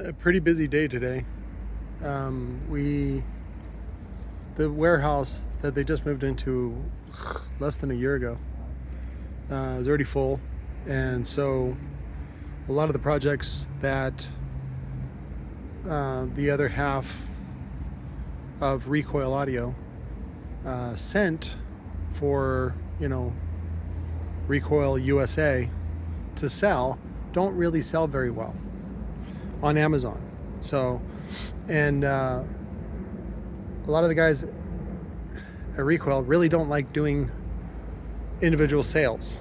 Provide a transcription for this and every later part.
A pretty busy day today. The warehouse that they just moved into less than a year ago is already full, and so a lot of the projects that the other half of Recoil Audio sent for, Recoil USA to sell don't really sell very well on Amazon. So, and a lot of the guys at Recoil really don't like doing individual sales,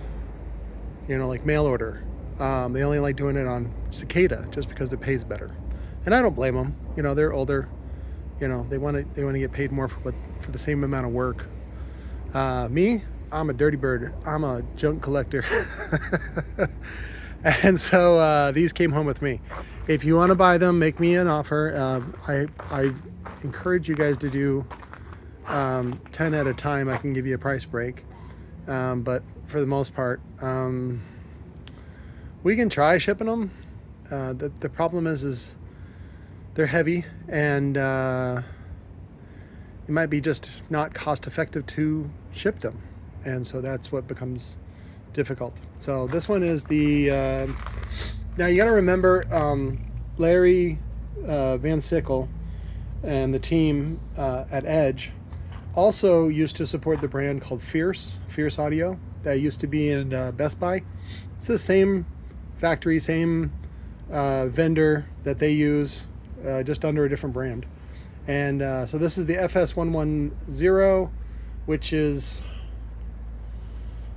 like mail order. They only like doing it on Cicada just because it pays better. And I don't blame them. They're older. They want to get paid more for the same amount of work. Me, I'm a dirty bird. I'm a junk collector. And so these came home with me. If you want to buy them, make me an offer. I encourage you guys to do 10 at a time. I can give you a price break. But for the most part, we can try shipping them. The problem is they're heavy, and it might be just not cost effective to ship them. And so that's what becomes difficult. So this one is the now you got to remember, Larry Van Sickle and the team at Edge also used to support the brand called Fierce Audio that used to be in Best Buy. It's the same factory, same vendor that they use, just under a different brand. And so this is the FS110, which is,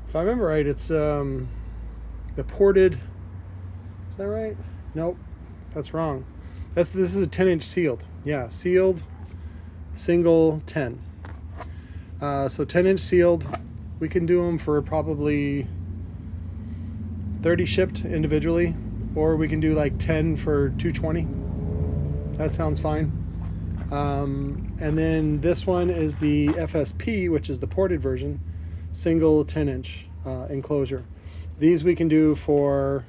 if I remember right, it's the ported. Is that right? Nope, that's wrong. This is a 10-inch sealed. Yeah, sealed, single 10. So 10-inch sealed. We can do them for probably 30 shipped individually, or we can do like 10 for $220. That sounds fine. And then this one is the FSP, which is the ported version, single 10-inch enclosure. These we can do for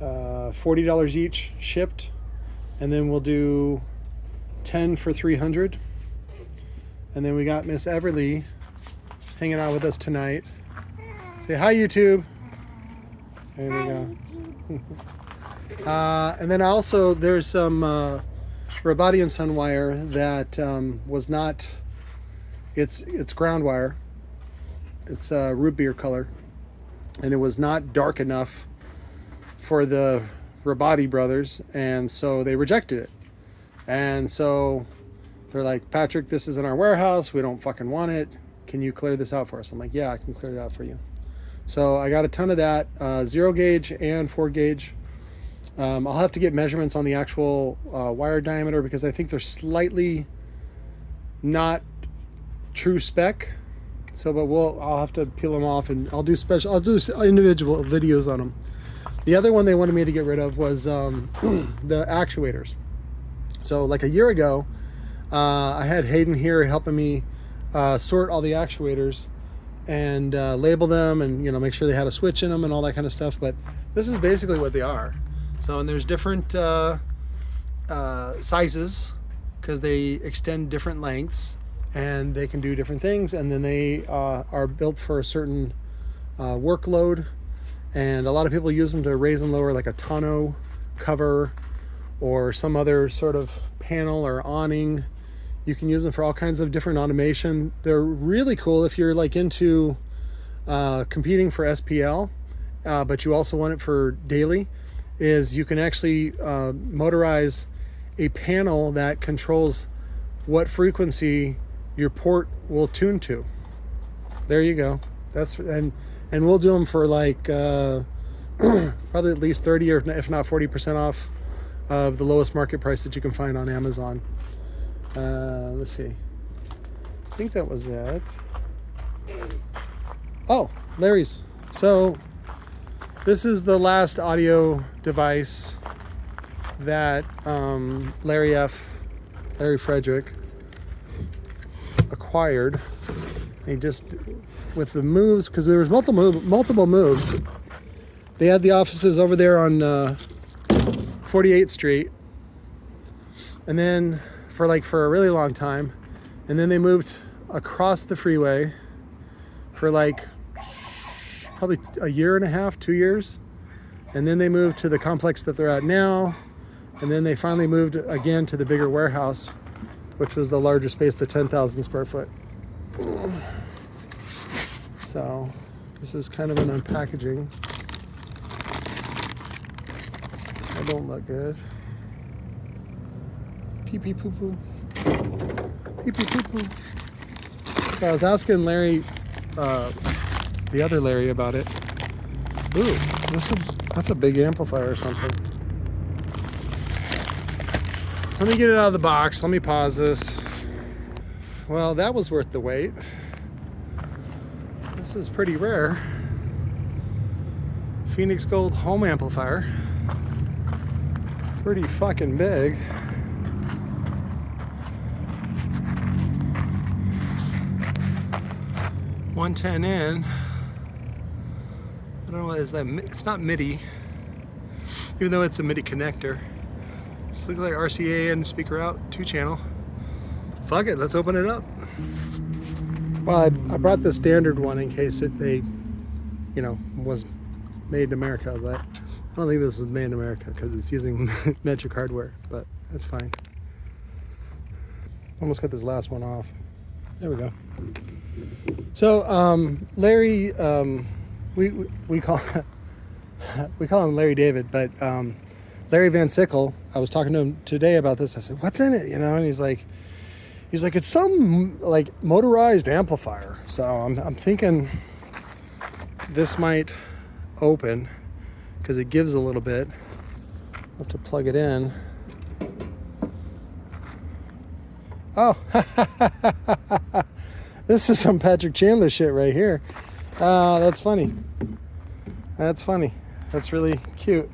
$40 each shipped, and then we'll do 10 for $300. And then we got Miss Everly hanging out with us tonight. Say hi, YouTube. There we go. And then also there's some Rabadi and Son wire that was not, it's ground wire. It's root beer color, and it was not dark enough for the Rabadi brothers, and so they rejected it. And so they're like, Patrick, this is in our warehouse. We don't fucking want it. Can you clear this out for us? I'm like, yeah, I can clear it out for you. So I got a ton of that, 0 gauge and 4 gauge. I'll have to get measurements on the actual wire diameter, because I think they're slightly not true spec. So, but I'll have to peel them off, and I'll do individual videos on them. The other one they wanted me to get rid of was the actuators. So like a year ago, I had Hayden here helping me sort all the actuators and label them, and make sure they had a switch in them and all that kind of stuff. But this is basically what they are. So, and there's different sizes, because they extend different lengths and they can do different things, and then they are built for a certain workload. And a lot of people use them to raise and lower like a tonneau cover or some other sort of panel or awning. You can use them for all kinds of different automation. They're really cool if you're like into competing for SPL, but you also want it for daily. Is you can actually motorize a panel that controls what frequency your port will tune to. There you go. And we'll do them for like probably at least 30 or if not 40% off of the lowest market price that you can find on Amazon. Let's see. I think that was it. Oh, Larry's. So this is the last audio device that Larry Frederick acquired. He just, with the moves, because there was multiple moves. They had the offices over there on 48th Street, and then for a really long time, and then they moved across the freeway for like probably a year and a half, 2 years, and then they moved to the complex that they're at now, and then they finally moved again to the bigger warehouse, which was the larger space, the 10,000 square foot. So this is kind of an unpackaging. That don't look good. Pee pee poo poo. Pee pee poo poo. So I was asking Larry, the other Larry, about it. Ooh, that's a big amplifier or something. Let me get it out of the box. Let me pause this. Well, that was worth the wait. This is pretty rare. Phoenix Gold home amplifier. Pretty fucking big. $110 in. I don't know what is that. It's not MIDI, even though it's a MIDI connector. Just looks like RCA in, speaker out, 2-channel. Fuck it, let's open it up. Well, I brought the standard one in case was made in America, but I don't think this was made in America because it's using metric hardware, but that's fine. Almost got this last one off. There we go. So Larry, we call him Larry David, but Larry Van Sickle, I was talking to him today about this. I said, "What's in it?" And he's like, "It's some like motorized amplifier." So I'm thinking this might open because it gives a little bit. I'll have to plug it in. Oh, this is some Patrick Chandler shit right here. That's funny. That's funny. That's really cute.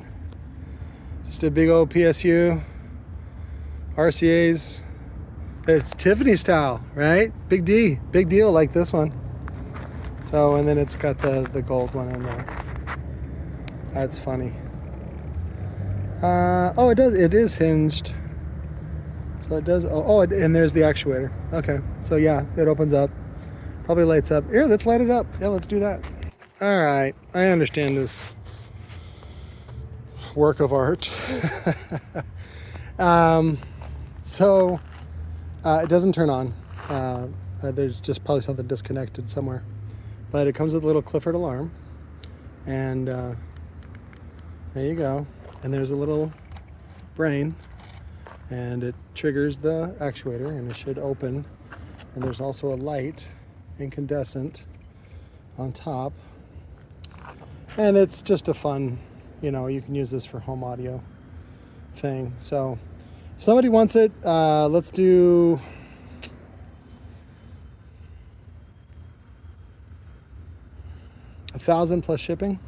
Just a big old PSU, RCAs. It's Tiffany style, right? Big D, big deal like this one. So, and then it's got the gold one in there. That's funny. Oh, it is hinged. So it does, and there's the actuator. Okay, so yeah, it opens up. Probably lights up. Here, let's light it up. Yeah, let's do that. All right, I understand this work of art. So it doesn't turn on. There's just probably something disconnected somewhere. But it comes with a little Clifford alarm. And there you go. And there's a little brain. And it triggers the actuator and it should open. And there's also a light, incandescent, on top. And it's just a fun, you can use this for home audio thing. So if somebody wants it, let's do $1,000 plus shipping.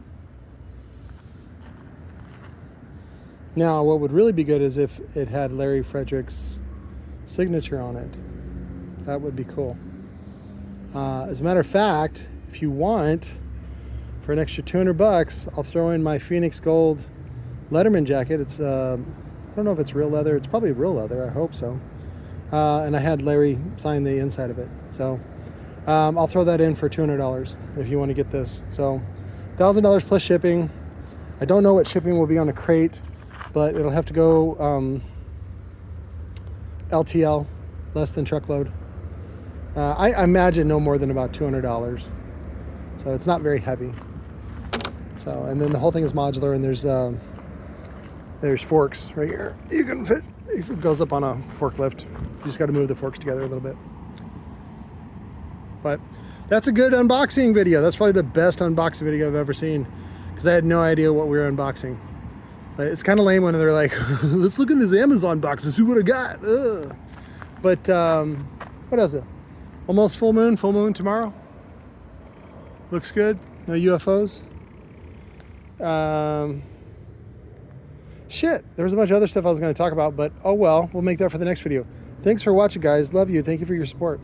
Now, what would really be good is if it had Larry Frederick's signature on it. That would be cool. As a matter of fact, if you want, for an extra $200, I'll throw in my Phoenix Gold Letterman jacket. It's I don't know if it's real leather. It's probably real leather. I hope so. And I had Larry sign the inside of it. So I'll throw that in for $200 if you want to get this. So $1,000 plus shipping. I don't know what shipping will be on a crate, but it'll have to go LTL, less than truckload. I imagine no more than about $200. So it's not very heavy. So, and then the whole thing is modular, and there's forks right here. You can fit, it goes up on a forklift. You just got to move the forks together a little bit. But that's a good unboxing video. That's probably the best unboxing video I've ever seen, because I had no idea what we were unboxing. It's kind of lame when they're like, let's look in this Amazon box and see what I got. Ugh. But what else? Almost full moon tomorrow. Looks good. No UFOs. Shit, there was a bunch of other stuff I was going to talk about, but oh well, we'll make that for the next video. Thanks for watching, guys. Love you. Thank you for your support.